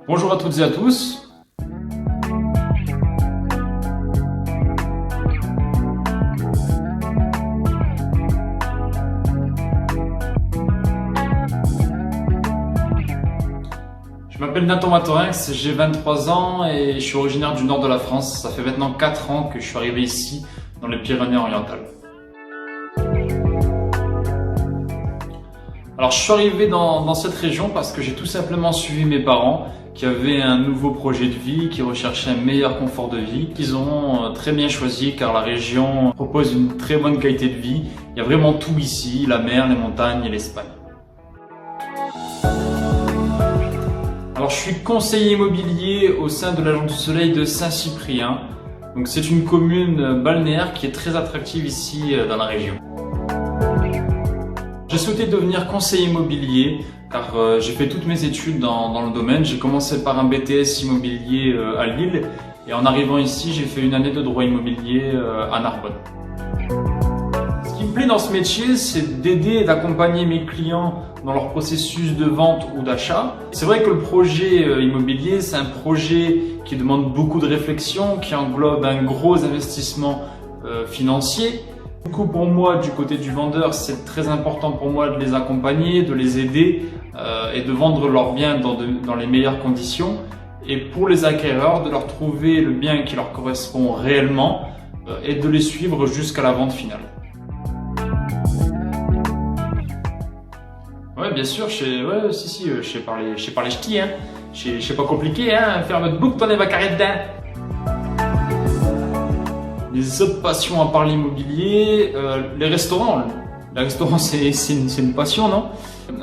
Bonjour à toutes et à tous. Je m'appelle Nathan Matorinx, j'ai 23 ans et je suis originaire du nord de la France. Ça fait maintenant 4 ans que je suis arrivé ici, dans les Pyrénées-Orientales. Alors je suis arrivé dans cette région parce que j'ai tout simplement suivi mes parents qui avaient un nouveau projet de vie, qui recherchaient un meilleur confort de vie, qu'ils ont très bien choisi car la région propose une très bonne qualité de vie. Il y a vraiment tout ici, la mer, les montagnes et l'Espagne. Alors je suis conseiller immobilier au sein de l'Agence du Soleil de Saint-Cyprien. Donc c'est une commune balnéaire qui est très attractive ici dans la région. J'ai souhaité devenir conseiller immobilier car j'ai fait toutes mes études dans le domaine. J'ai commencé par un BTS immobilier à Lille et en arrivant ici, j'ai fait une année de droit immobilier à Narbonne. Ce qui me plaît dans ce métier, c'est d'aider et d'accompagner mes clients dans leur processus de vente ou d'achat. C'est vrai que le projet immobilier, c'est un projet qui demande beaucoup de réflexion, qui englobe un gros investissement financier. Du coup, pour moi, du côté du vendeur, c'est très important pour moi de les accompagner, de les aider et de vendre leurs biens dans les meilleures conditions. Et pour les acquéreurs, de leur trouver le bien qui leur correspond réellement et de les suivre jusqu'à la vente finale. Ouais, bien sûr, je sais parler ch'ti, hein. Je sais pas compliqué, hein. Ferme de boucle, t'en es va carré dedans. Les autres passions à part l'immobilier, les restaurants. Les restaurants, c'est une passion, non?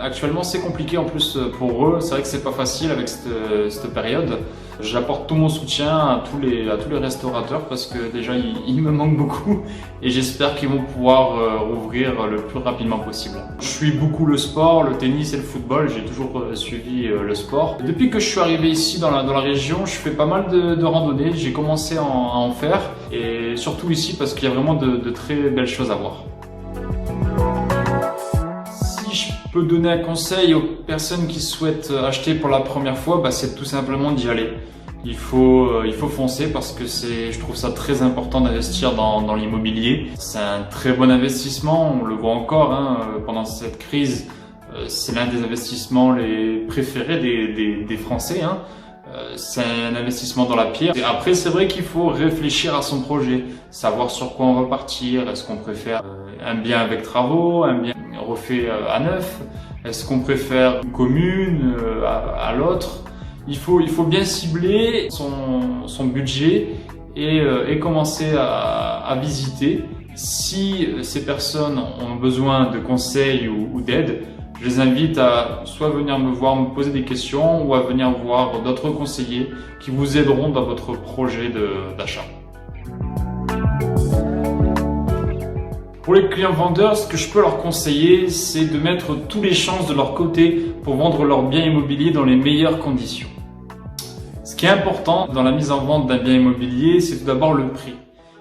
Actuellement, c'est compliqué en plus pour eux. C'est vrai que c'est pas facile avec cette période. J'apporte tout mon soutien à tous les restaurateurs parce que déjà, il me manque beaucoup et j'espère qu'ils vont pouvoir rouvrir le plus rapidement possible. Je suis beaucoup le sport, le tennis et le football. J'ai toujours suivi le sport. Depuis que je suis arrivé ici dans la région, je fais pas mal de randonnées. J'ai commencé à en faire et surtout ici parce qu'il y a vraiment de très belles choses à voir. Je peux donner un conseil aux personnes qui souhaitent acheter pour la première fois, c'est tout simplement d'y aller. Il faut foncer parce que je trouve ça très important d'investir dans l'immobilier. C'est un très bon investissement, on le voit encore pendant cette crise. C'est l'un des investissements les préférés des Français. C'est un investissement dans la pierre. Et après, c'est vrai qu'il faut réfléchir à son projet, savoir sur quoi on va partir. Est-ce qu'on préfère un bien avec travaux, un bien refait à neuf? Est-ce qu'on préfère une commune à l'autre? Il faut bien cibler son budget et commencer à visiter. Si ces personnes ont besoin de conseils ou d'aide, je les invite à soit venir me voir, me poser des questions ou à venir voir d'autres conseillers qui vous aideront dans votre projet d'achat. Pour les clients vendeurs, ce que je peux leur conseiller, c'est de mettre toutes les chances de leur côté pour vendre leurs biens immobiliers dans les meilleures conditions. Ce qui est important dans la mise en vente d'un bien immobilier, c'est tout d'abord le prix.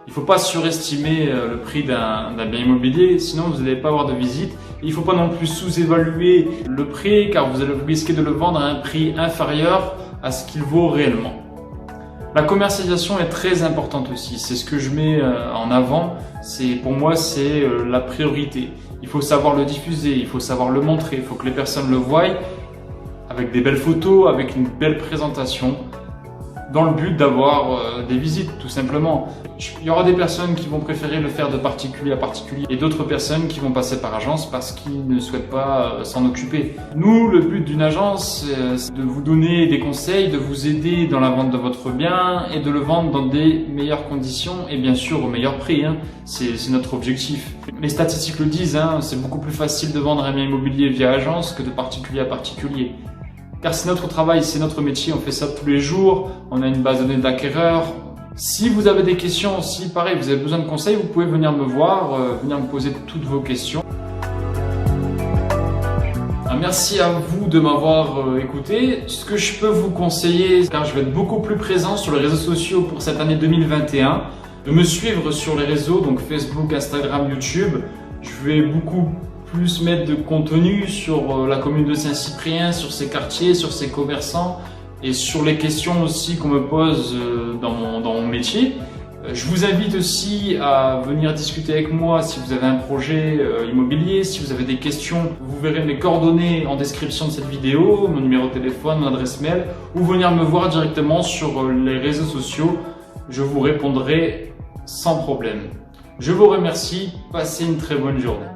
Il ne faut pas surestimer le prix d'un bien immobilier, sinon vous n'allez pas avoir de visite. Il ne faut pas non plus sous-évaluer le prix car vous allez risquer de le vendre à un prix inférieur à ce qu'il vaut réellement. La commercialisation est très importante aussi, c'est ce que je mets en avant. Pour moi, c'est la priorité. Il faut savoir le diffuser, il faut savoir le montrer, il faut que les personnes le voient avec des belles photos, avec une belle présentation, dans le but d'avoir des visites tout simplement. Il y aura des personnes qui vont préférer le faire de particulier à particulier et d'autres personnes qui vont passer par agence parce qu'ils ne souhaitent pas s'en occuper. Nous, le but d'une agence, c'est de vous donner des conseils, de vous aider dans la vente de votre bien et de le vendre dans des meilleures conditions et bien sûr au meilleur prix. C'est notre objectif. Les statistiques le disent, c'est beaucoup plus facile de vendre un bien immobilier via agence que de particulier à particulier. Car c'est notre travail, c'est notre métier, on fait ça tous les jours, on a une base de données d'acquéreurs. Si vous avez des questions, si pareil, vous avez besoin de conseils, vous pouvez venir me voir, venir me poser toutes vos questions. Merci à vous de m'avoir écouté. Ce que je peux vous conseiller, car je vais être beaucoup plus présent sur les réseaux sociaux pour cette année 2021, de me suivre sur les réseaux, donc Facebook, Instagram, YouTube. Je vais beaucoup plus mettre de contenu sur la commune de Saint-Cyprien, sur ses quartiers, sur ses commerçants, et sur les questions aussi qu'on me pose dans mon métier. Je vous invite aussi à venir discuter avec moi si vous avez un projet immobilier, si vous avez des questions. Vous verrez mes coordonnées en description de cette vidéo, mon numéro de téléphone, mon adresse mail, ou venir me voir directement sur les réseaux sociaux. Je vous répondrai sans problème. Je vous remercie, passez une très bonne journée.